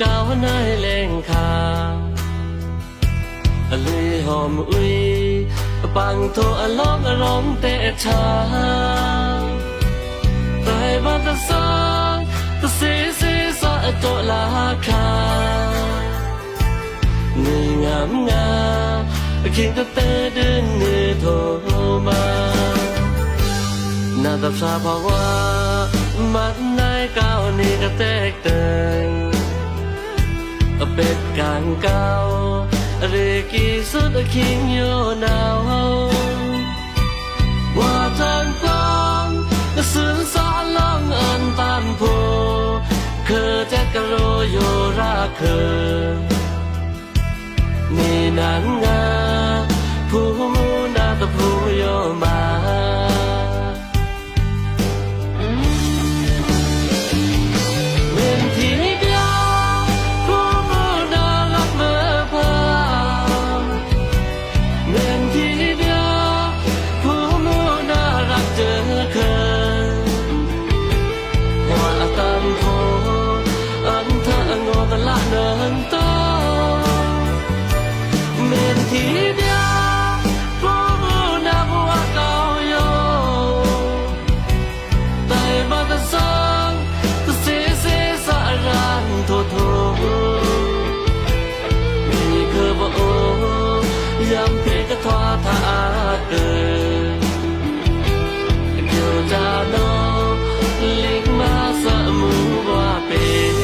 กาวในแรงขาเลยหอมอุยปังโทอลองอรองเตะชาแต่บัตสาตสีสีสะโตลาคานี่งามงาคิงตะเตดึนนี่โทมานาตับชาภาวะมัดในก้าวนี่ก็แตกเติงเป็ดกางเก่าเรกีสุดคิงโยนาวว่าทางกลางสื่อสารลองอันตันโพคือแจ็คกะโรโยราคือนี่นันงาผู้นาตะผู้โยมายังเพกทอทาเกินเกี่ยวจาโนลิกมาสมูว่าเป็น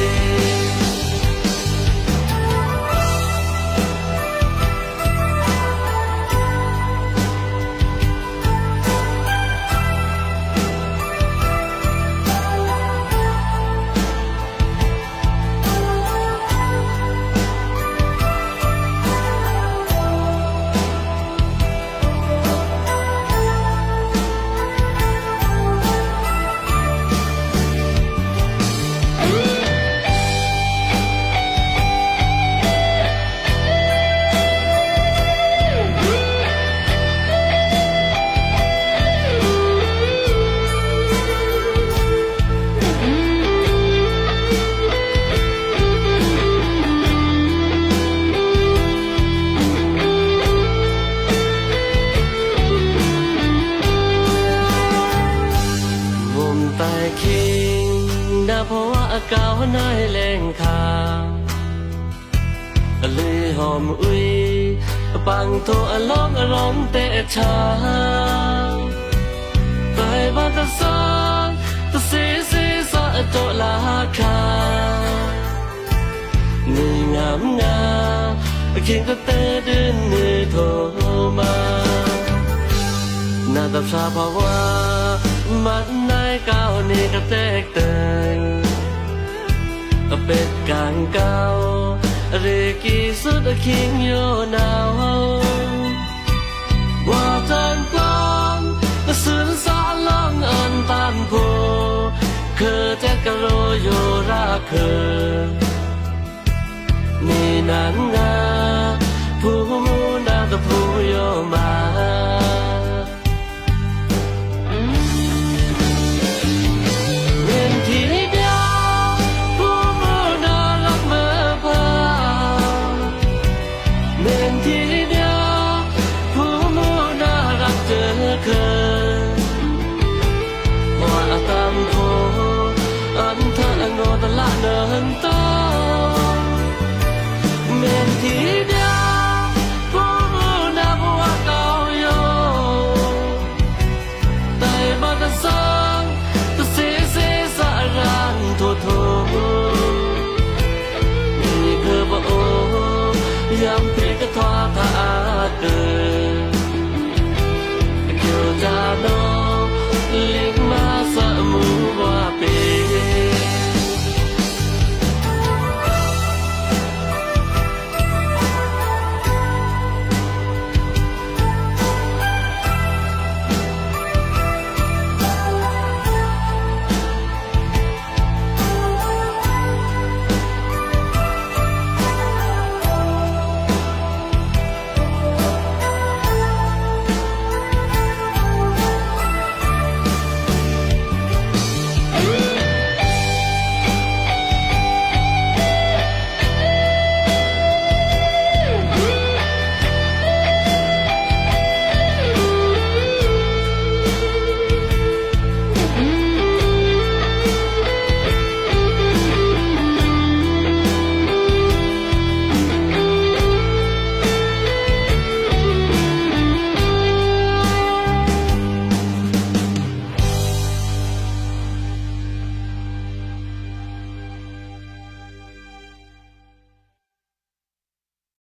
เพราะว่าอากาศในแรงขาเลยหอมอุยปังโทอลองอรองเตะชาไปบัตสาตสีสีสะโตลาคานี่งามงาคิงตะเตดึนนี่โทมานาตับชาภาวะมัดในก้าวนี่ก็แตกเติงเป็ดกางเก่าเรกีสุดคิงโยนาวว่าทางกลางสื่อสารลองอันตันโพคือแจ็คกะโรโยราคือนี่นันงาผู้นาตะผู้โยมาละเนินโตเมนทีเดียวผู้นาบัวเก่าโยแต่บัตสองตสีสีสะรานโทโทนี่คือบ่โอยาม